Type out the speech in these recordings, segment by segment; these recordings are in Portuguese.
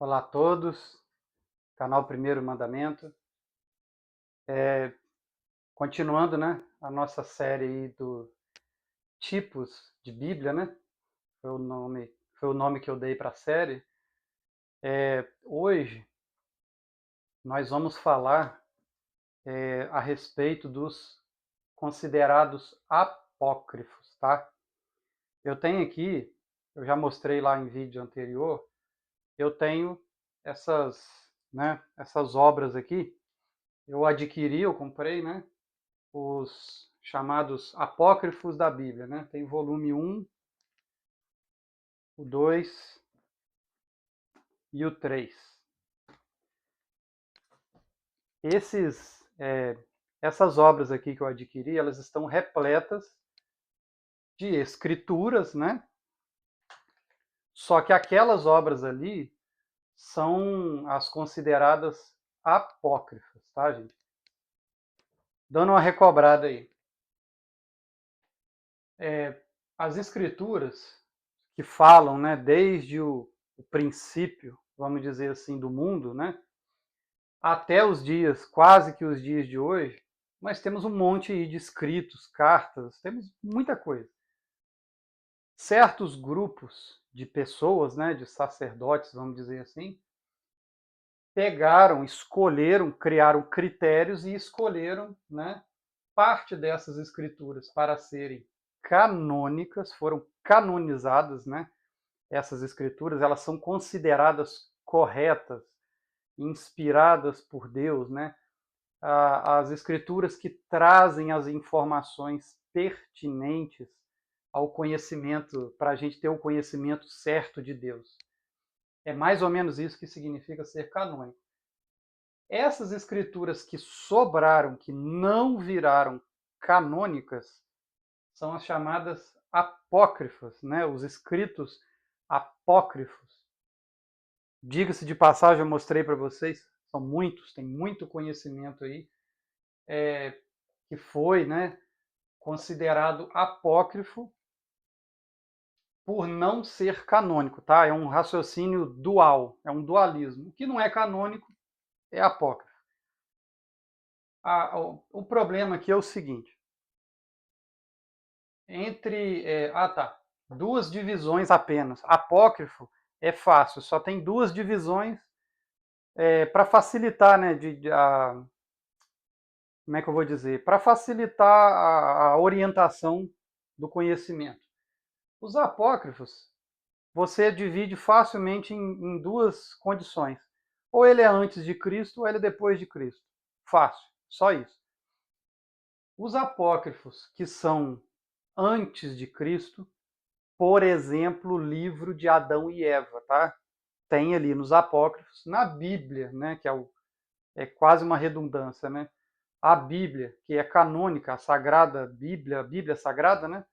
Olá a todos, canal Primeiro Mandamento. Continuando, né, a nossa série aí do tipos de Bíblia, né? Foi o nome que eu dei para a série. Hoje nós vamos falar a respeito dos considerados apócrifos, tá? Eu tenho aqui, eu já mostrei lá em vídeo anterior, eu tenho essas, né, essas obras aqui. Eu comprei, né? Os chamados apócrifos da Bíblia, né? Tem o volume 1, o 2 e o 3. Essas obras aqui que eu adquiri, elas estão repletas de escrituras, né? Só que aquelas obras ali são as consideradas apócrifas, tá, gente? Dando uma recobrada aí. As escrituras que falam, né, desde o princípio, vamos dizer assim, do mundo, né? Até os dias, quase que os dias de hoje, nós temos um monte de escritos, cartas, temos muita coisa. Certos grupos de pessoas, né, de sacerdotes, vamos dizer assim, pegaram, escolheram, criaram critérios e escolheram, né, parte dessas escrituras para serem canônicas, foram canonizadas, né? Essas escrituras, elas são consideradas corretas, inspiradas por Deus, né? As escrituras que trazem as informações pertinentes ao conhecimento, para a gente ter o conhecimento certo de Deus. É mais ou menos isso que significa ser canônico. Essas escrituras que sobraram, que não viraram canônicas, são as chamadas apócrifas, né? Os escritos apócrifos. Diga-se de passagem, eu mostrei para vocês, são muitos, tem muito conhecimento aí, que foi, né, considerado apócrifo por não ser canônico, tá? É um raciocínio dual, é um dualismo. O que não é canônico é apócrifo. O problema aqui é o seguinte: duas divisões apenas. Apócrifo é fácil, só tem duas divisões para facilitar, né? Como é que eu vou dizer? Para facilitar a orientação do conhecimento. Os apócrifos, você divide facilmente em duas condições. Ou ele é antes de Cristo, ou ele é depois de Cristo. Fácil, só isso. Os apócrifos que são antes de Cristo, por exemplo, o livro de Adão e Eva, tá? Tem ali nos apócrifos, na Bíblia, né, que é quase uma redundância, né? A Bíblia, que é canônica, a Sagrada Bíblia, a Bíblia Sagrada, né?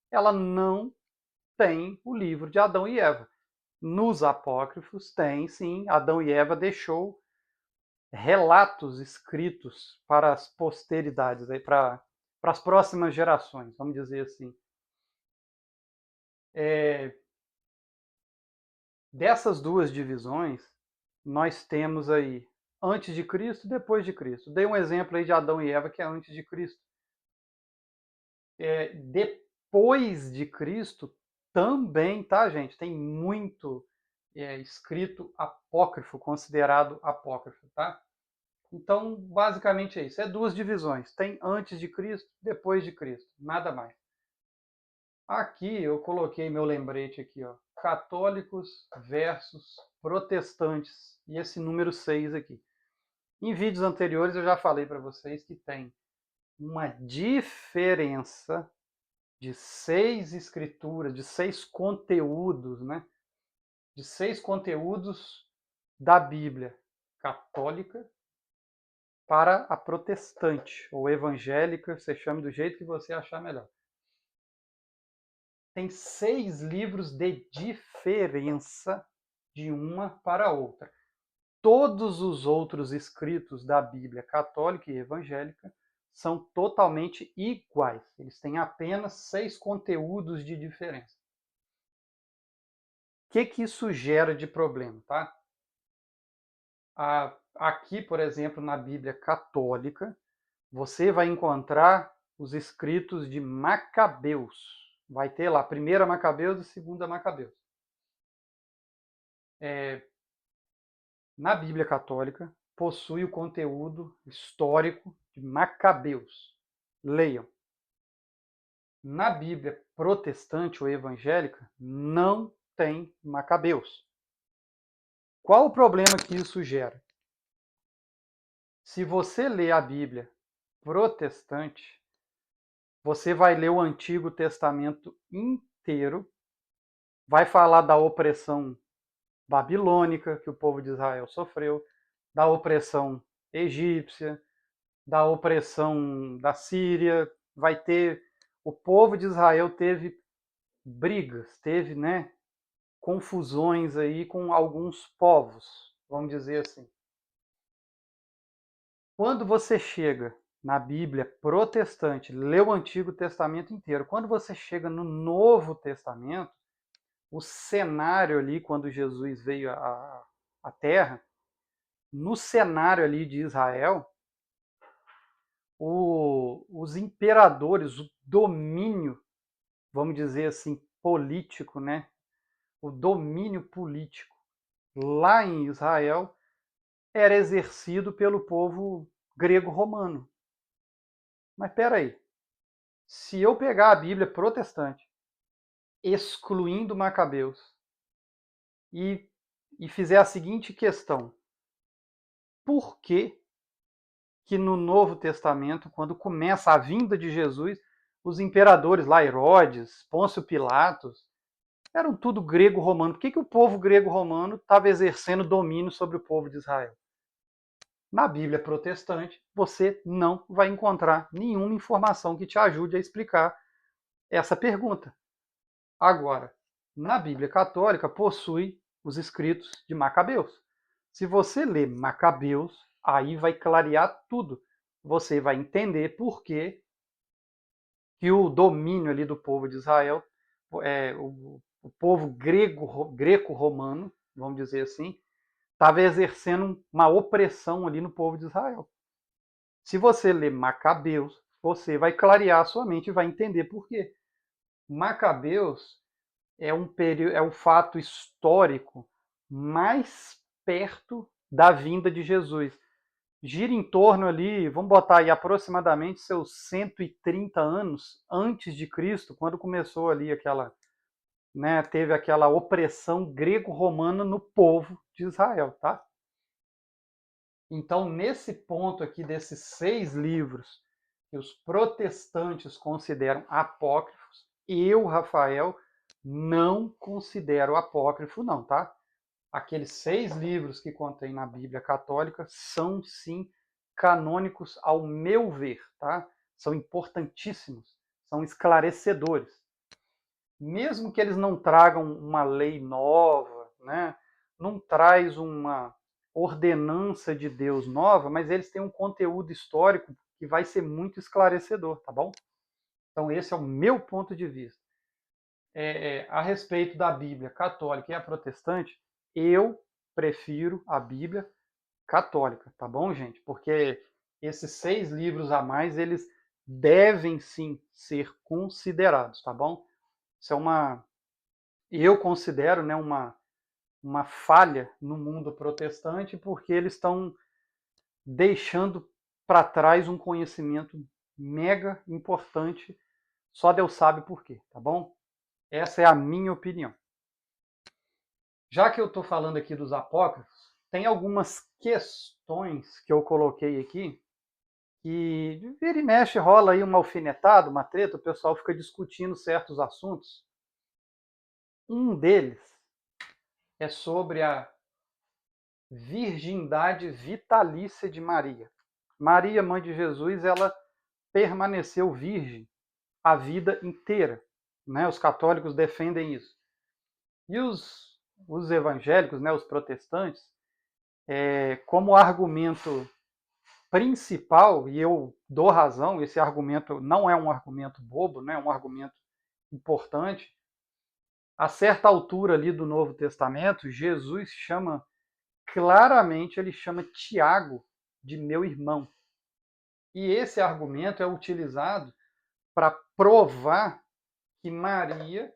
Ela não tem o livro de Adão e Eva. Nos apócrifos tem, sim, Adão e Eva deixou relatos escritos para as posteridades, para as próximas gerações, vamos dizer assim. Dessas duas divisões, nós temos aí antes de Cristo e depois de Cristo. Dei um exemplo aí de Adão e Eva, que é antes de Cristo. Depois de Cristo também, tá, gente? Tem muito escrito apócrifo, considerado apócrifo, tá? Então, basicamente é isso. É duas divisões. Tem antes de Cristo, depois de Cristo. Nada mais. Aqui eu coloquei meu lembrete aqui, ó. Católicos versus protestantes. E esse número 6 aqui. Em vídeos anteriores eu já falei para vocês que tem uma diferença de 6 escrituras, de 6 conteúdos, né? De 6 conteúdos da Bíblia católica para a protestante, ou evangélica, você chame do jeito que você achar melhor. Tem 6 livros de diferença de uma para a outra. Todos os outros escritos da Bíblia católica e evangélica são totalmente iguais. Eles têm apenas 6 conteúdos de diferença. O que isso gera de problema, tá? Aqui, por exemplo, na Bíblia Católica, você vai encontrar os escritos de Macabeus. Vai ter lá, primeira Macabeus e segunda Macabeus. Na Bíblia Católica, possui o conteúdo histórico de Macabeus. Leiam. Na Bíblia protestante ou evangélica, não tem Macabeus. Qual o problema que isso gera? Se você lê a Bíblia protestante, você vai ler o Antigo Testamento inteiro, vai falar da opressão babilônica que o povo de Israel sofreu, da opressão egípcia, da opressão da Síria, vai ter o povo de Israel teve brigas, teve, né, confusões aí com alguns povos, vamos dizer assim. Quando você chega na Bíblia protestante, lê o Antigo Testamento inteiro. Quando você chega no Novo Testamento, o cenário ali, quando Jesus veio à Terra, no cenário ali de Israel, os imperadores, o domínio, vamos dizer assim, político, né? O domínio político lá em Israel era exercido pelo povo grego-romano. Mas espera aí, se eu pegar a Bíblia protestante, excluindo Macabeus, e, e fizer a seguinte questão: por que no Novo Testamento, quando começa a vinda de Jesus, os imperadores lá, Herodes, Pôncio Pilatos, eram tudo grego-romano? Por que o povo grego-romano estava exercendo domínio sobre o povo de Israel? Na Bíblia protestante, você não vai encontrar nenhuma informação que te ajude a explicar essa pergunta. Agora, na Bíblia católica, possui os escritos de Macabeus. Se você ler Macabeus, aí vai clarear tudo. Você vai entender por que o domínio ali do povo de Israel, o povo greco-romano, vamos dizer assim, estava exercendo uma opressão ali no povo de Israel. Se você ler Macabeus, você vai clarear a sua mente e vai entender por quê. Macabeus é um fato histórico mais perto da vinda de Jesus. Gira em torno ali, vamos botar aí aproximadamente seus 130 anos antes de Cristo, quando começou ali aquela, né, teve aquela opressão grego-romana no povo de Israel, tá? Então, nesse ponto aqui desses 6 livros que os protestantes consideram apócrifos, eu, Rafael, não considero apócrifo não, tá? Aqueles 6 livros que contém na Bíblia Católica são, sim, canônicos ao meu ver, tá? São importantíssimos, são esclarecedores. Mesmo que eles não tragam uma lei nova, né? Não traz uma ordenança de Deus nova, mas eles têm um conteúdo histórico que vai ser muito esclarecedor, tá bom? Então esse é o meu ponto de vista. A respeito da Bíblia católica e a protestante, eu prefiro a Bíblia católica, tá bom, gente? Porque esses 6 livros a mais, eles devem sim ser considerados, tá bom? Isso é eu considero, né, uma falha no mundo protestante, porque eles estão deixando para trás um conhecimento mega importante, só Deus sabe por quê, tá bom? Essa é a minha opinião. Já que eu estou falando aqui dos apócrifos, tem algumas questões que eu coloquei aqui que de vira e mexe rola aí uma alfinetada, uma treta, o pessoal fica discutindo certos assuntos. Um deles é sobre a virgindade vitalícia de Maria. Maria, mãe de Jesus, ela permaneceu virgem a vida inteira, né? Os católicos defendem isso. E os evangélicos, né, os protestantes, como argumento principal, e eu dou razão, esse argumento não é um argumento bobo, né, é um argumento importante. A certa altura ali do Novo Testamento, Jesus chama claramente ele chama Tiago de meu irmão. E esse argumento é utilizado para provar que Maria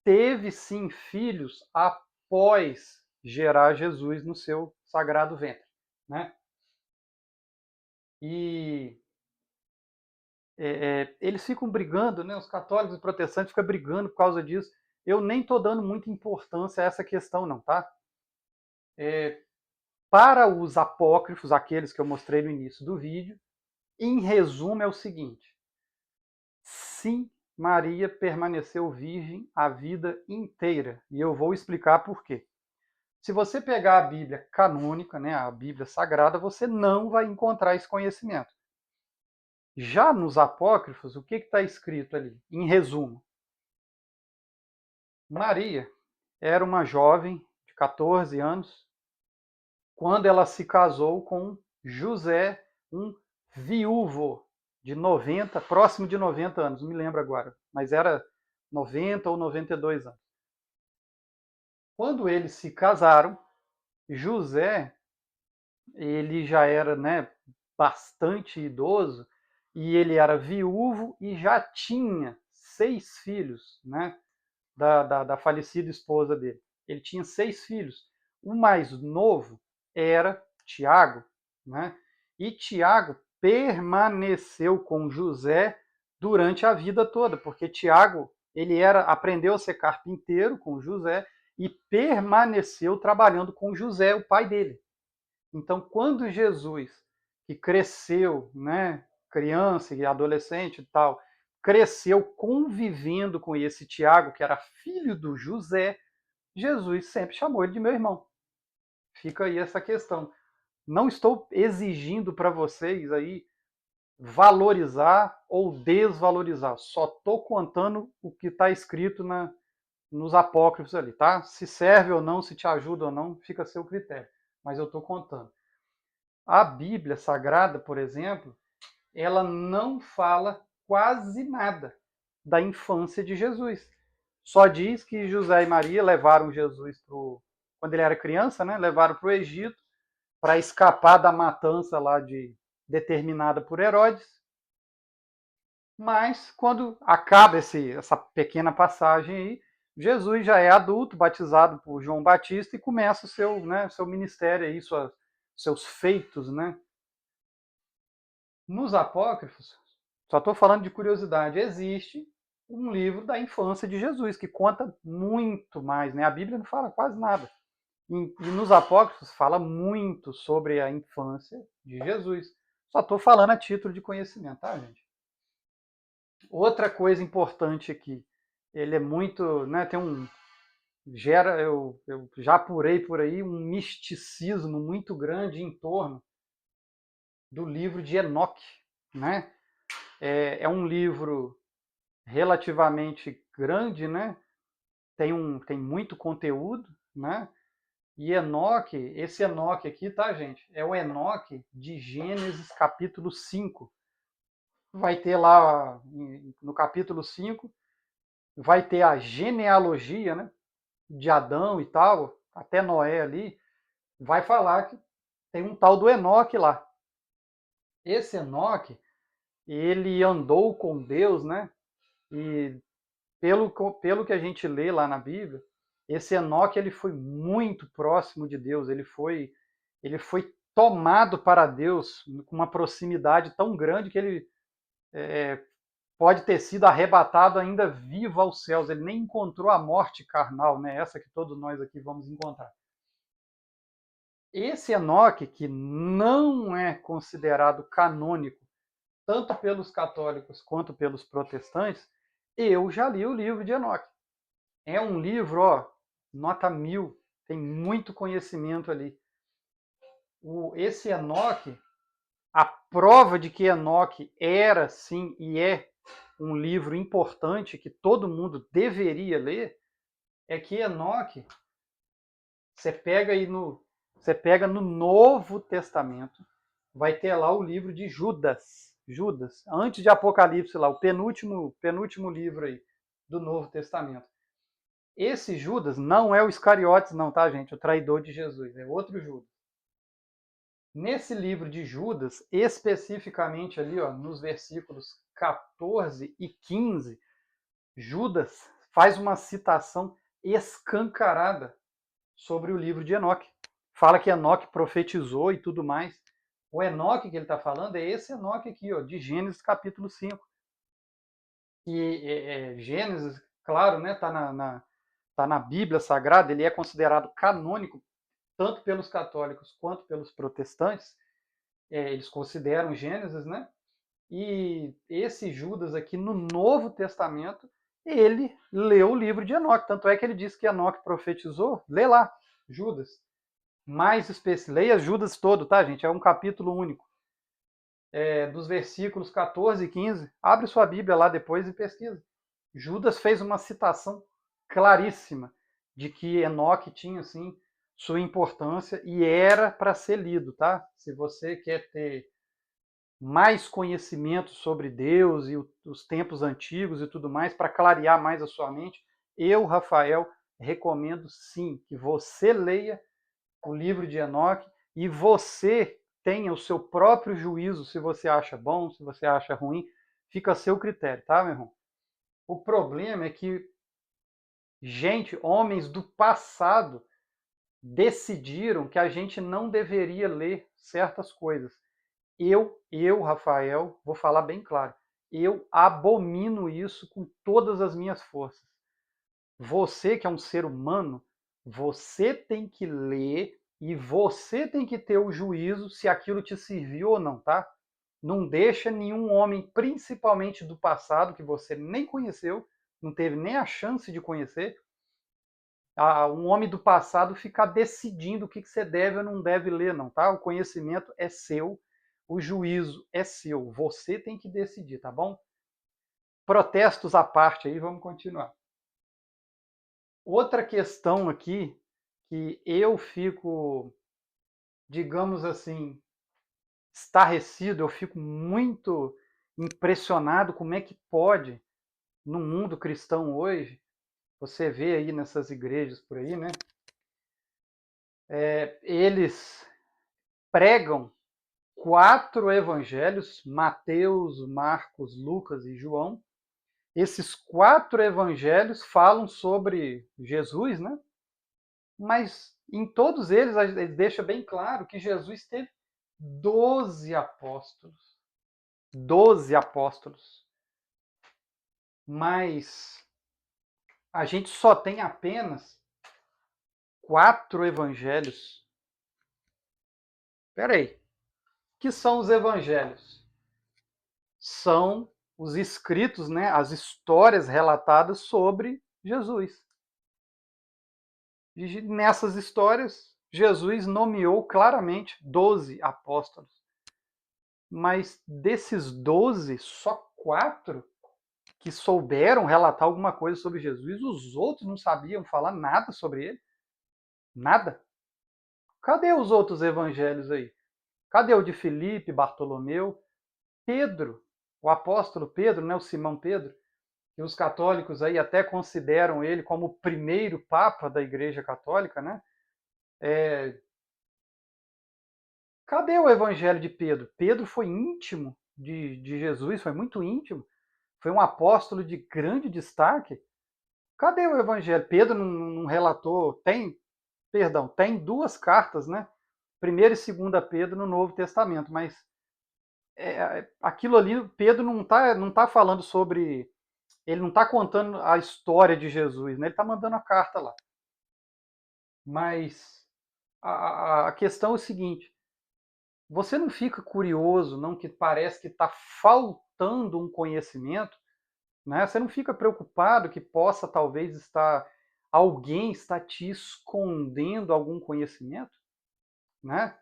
teve sim filhos após gerar Jesus no seu sagrado ventre, né? E eles ficam brigando, né? Os católicos e protestantes ficam brigando por causa disso. Eu nem estou dando muita importância a essa questão, não, tá? Para os apócrifos, aqueles que eu mostrei no início do vídeo, em resumo é o seguinte: sim, Maria permaneceu virgem a vida inteira. E eu vou explicar por quê. Se você pegar a Bíblia canônica, né, a Bíblia Sagrada, você não vai encontrar esse conhecimento. Já nos apócrifos, o que está escrito ali? Em resumo, Maria era uma jovem de 14 anos quando ela se casou com José, um viúvo de 90, próximo de 90 anos, não me lembro agora, mas era 90 ou 92 anos. Quando eles se casaram, José, ele já era, né, bastante idoso, e ele era viúvo e já tinha 6 filhos, né, da falecida esposa dele. Ele tinha 6 filhos. O mais novo era Tiago, né? E Tiago permaneceu com José durante a vida toda, porque Tiago aprendeu a ser carpinteiro com José e permaneceu trabalhando com José, o pai dele. Então, quando Jesus, que cresceu, né, criança e adolescente e tal, cresceu convivendo com esse Tiago, que era filho do José, Jesus sempre chamou ele de meu irmão. Fica aí essa questão. Não estou exigindo para vocês aí valorizar ou desvalorizar. Só estou contando o que está escrito nos apócrifos ali, tá? Se serve ou não, se te ajuda ou não, fica a seu critério. Mas eu estou contando. A Bíblia Sagrada, por exemplo, ela não fala quase nada da infância de Jesus. Só diz que José e Maria levaram Jesus quando ele era criança, né? Levaram para o Egito para escapar da matança lá determinada por Herodes. Mas quando acaba essa pequena passagem aí, Jesus já é adulto, batizado por João Batista e começa o seu ministério aí, seus feitos, né? Nos apócrifos, só estou falando de curiosidade, existe um livro da infância de Jesus que conta muito mais, né? A Bíblia não fala quase nada. E nos apócrifos fala muito sobre a infância de Jesus. Só estou falando a título de conhecimento, tá, gente? Outra coisa importante aqui, ele é muito, né? Eu já apurei por aí um misticismo muito grande em torno do livro de Enoque, né? É um livro relativamente grande, né? Tem muito conteúdo, né? E Enoque, esse Enoque aqui, tá, gente? É o Enoque de Gênesis capítulo 5. Vai ter lá, no capítulo 5, vai ter a genealogia, né? De Adão e tal, até Noé ali. Vai falar que tem um tal do Enoque lá. Esse Enoque, ele andou com Deus, né? E pelo que a gente lê lá na Bíblia, esse Enoque ele foi muito próximo de Deus, ele foi tomado para Deus com uma proximidade tão grande que ele pode ter sido arrebatado ainda vivo aos céus. Ele nem encontrou a morte carnal, né? Essa que todos nós aqui vamos encontrar. Esse Enoque, que não é considerado canônico, tanto pelos católicos quanto pelos protestantes, eu já li o livro de Enoque. É um livro, ó, nota 1000, tem muito conhecimento ali. Esse Enoque, a prova de que Enoque era, sim, e é um livro importante que todo mundo deveria ler, é que Enoque, você pega no Novo Testamento, vai ter lá o livro de Judas. Judas, antes de Apocalipse lá, o penúltimo livro aí do Novo Testamento. Esse Judas não é o Iscariotes não, tá, gente? O traidor de Jesus, é outro Judas. Nesse livro de Judas, especificamente ali, ó, nos versículos 14 e 15, Judas faz uma citação escancarada sobre o livro de Enoque. Fala que Enoque profetizou e tudo mais. O Enoque que ele está falando é esse Enoque aqui, ó, de Gênesis capítulo 5. E Gênesis, claro, né, tá na Bíblia Sagrada, ele é considerado canônico tanto pelos católicos quanto pelos protestantes. Eles consideram Gênesis, né? E esse Judas aqui no Novo Testamento, ele leu o livro de Enoque. Tanto é que ele diz que Enoque profetizou. Lê lá, Judas. Mais específico. Leia Judas todo, tá, gente? É um capítulo único. Dos versículos 14 e 15. Abre sua Bíblia lá depois e pesquisa. Judas fez uma citação claríssima de que Enoque tinha, assim, sua importância e era para ser lido, tá? Se você quer ter mais conhecimento sobre Deus e os tempos antigos e tudo mais, para clarear mais a sua mente, eu, Rafael, recomendo sim que você leia o livro de Enoque e você tenha o seu próprio juízo, se você acha bom, se você acha ruim, fica a seu critério, tá, meu irmão? O problema é que homens do passado, decidiram que a gente não deveria ler certas coisas. Rafael, vou falar bem claro, eu abomino isso com todas as minhas forças. Você, que é um ser humano, você tem que ler e você tem que ter o juízo se aquilo te serviu ou não, tá? Não deixa nenhum homem, principalmente do passado, que você nem conheceu, não teve nem a chance de conhecer, um homem do passado ficar decidindo o que você deve ou não deve ler, não, tá? O conhecimento é seu, o juízo é seu, você tem que decidir, tá bom? Protestos à parte aí, vamos continuar. Outra questão aqui que eu fico, digamos assim, estarrecido, eu fico muito impressionado como é que pode, no mundo cristão hoje, você vê aí nessas igrejas por aí, né? Eles pregam 4 evangelhos, Mateus, Marcos, Lucas e João. Esses 4 evangelhos falam sobre Jesus, né? Mas em todos eles, ele deixa bem claro que Jesus teve 12 apóstolos. 12 apóstolos. Mas a gente só tem apenas 4 evangelhos. Espera aí. O que são os evangelhos? São os escritos, né, as histórias relatadas sobre Jesus. E nessas histórias, Jesus nomeou claramente 12 apóstolos. Mas desses 12, só 4 que souberam relatar alguma coisa sobre Jesus, os outros não sabiam falar nada sobre ele. Nada. Cadê os outros evangelhos aí? Cadê o de Filipe, Bartolomeu, Pedro, o apóstolo Pedro, né, o Simão Pedro? E os católicos aí até consideram ele como o primeiro papa da Igreja Católica, né? Cadê o evangelho de Pedro? Pedro foi íntimo de Jesus, foi muito íntimo. Foi um apóstolo de grande destaque. Cadê o evangelho? Pedro não relatou, tem 2 cartas, né? Primeira e segunda Pedro no Novo Testamento, mas aquilo ali, Pedro não tá falando sobre, ele não está contando a história de Jesus, né? Ele está mandando a carta lá. Mas a questão é o seguinte, você não fica curioso, não, que parece que está faltando um conhecimento, né? Você não fica preocupado que possa talvez alguém está te escondendo algum conhecimento, né?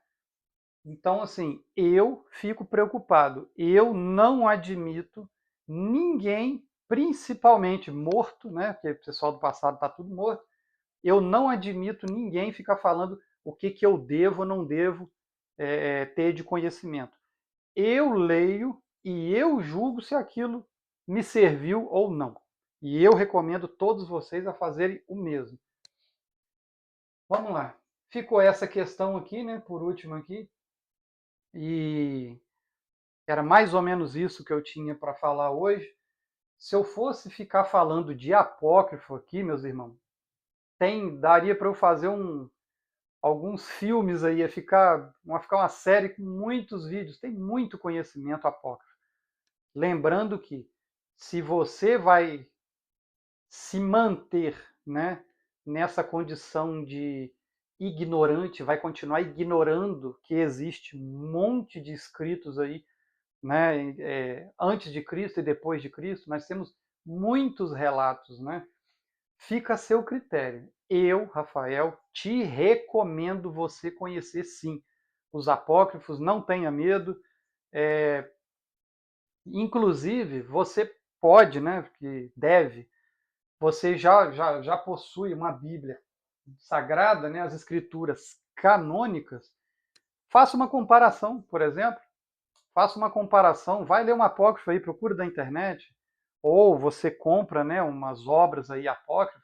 Então, assim, eu fico preocupado. Eu não admito ninguém, principalmente morto, né? Porque o pessoal do passado está tudo morto. Eu não admito ninguém ficar falando o que eu devo ou não devo ter de conhecimento. Eu leio e eu julgo se aquilo me serviu ou não. E eu recomendo todos vocês a fazerem o mesmo. Vamos lá. Ficou essa questão aqui, né? Por último aqui. E era mais ou menos isso que eu tinha para falar hoje. Se eu fosse ficar falando de apócrifo aqui, meus irmãos, daria para eu fazer alguns filmes aí, ia ficar uma série com muitos vídeos, tem muito conhecimento apócrifo. Lembrando que se você vai se manter, né, nessa condição de ignorante, vai continuar ignorando que existe um monte de escritos aí, né, antes de Cristo e depois de Cristo, nós temos muitos relatos, né? Fica a seu critério. Eu, Rafael, te recomendo você conhecer sim os apócrifos, não tenha medo. É, inclusive, você pode, né, que deve, você já possui uma Bíblia sagrada, né, as escrituras canônicas. Faça uma comparação, por exemplo. Faça uma comparação, vai ler um apócrifo aí, procura da internet, ou você compra, né, umas obras aí apócrifas,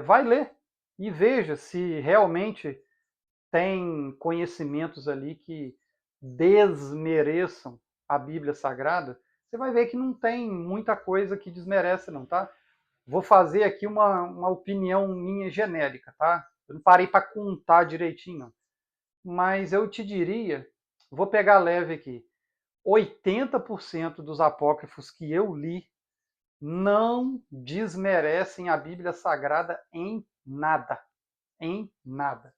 vai ler e veja se realmente tem conhecimentos ali que desmereçam a Bíblia Sagrada. Você vai ver que não tem muita coisa que desmerece, não, tá? Vou fazer aqui uma opinião minha genérica, tá? Eu não parei para contar direitinho, não. Mas eu te diria, vou pegar leve aqui, 80% dos apócrifos que eu li não desmerecem a Bíblia Sagrada em nada. Em nada.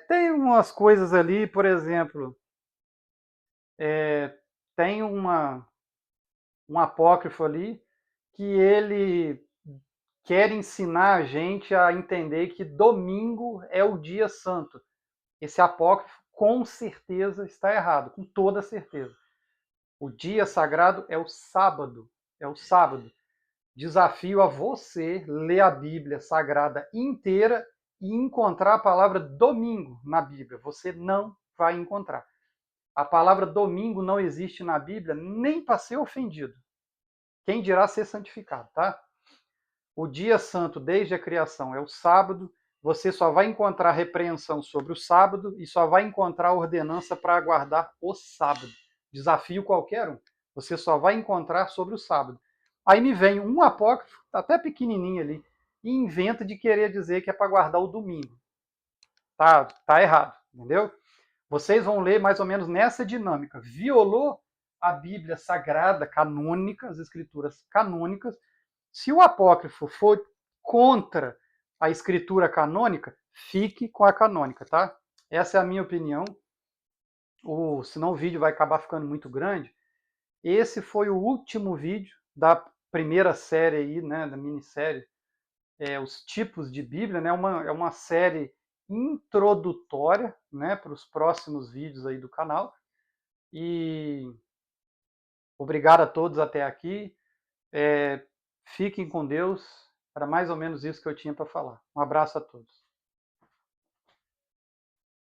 Tem umas coisas ali, por exemplo, tem um apócrifo ali que ele quer ensinar a gente a entender que domingo é o dia santo. Esse apócrifo com certeza está errado, com toda certeza. O dia sagrado é o sábado. É o sábado. Desafio a você ler a Bíblia Sagrada inteira e encontrar a palavra domingo na Bíblia. Você não vai encontrar. A palavra domingo não existe na Bíblia nem para ser ofendido. Quem dirá ser santificado, tá? O dia santo desde a criação é o sábado. Você só vai encontrar repreensão sobre o sábado e só vai encontrar ordenança para guardar o sábado. Desafio qualquer um. Você só vai encontrar sobre o sábado. Aí me vem um apócrifo, até pequenininho ali, e inventa de querer dizer que é para guardar o domingo. Tá errado, entendeu? Vocês vão ler mais ou menos nessa dinâmica. Violou a Bíblia Sagrada, canônica, as escrituras canônicas. Se o apócrifo for contra a escritura canônica, fique com a canônica, tá? Essa é a minha opinião. Senão o vídeo vai acabar ficando muito grande. Esse foi o último vídeo da primeira série aí, né, da minissérie, os tipos de Bíblia, né? É uma série introdutória, né, para os próximos vídeos aí do canal. E obrigado a todos até aqui. Fiquem com Deus. Era mais ou menos isso que eu tinha para falar. Um abraço a todos.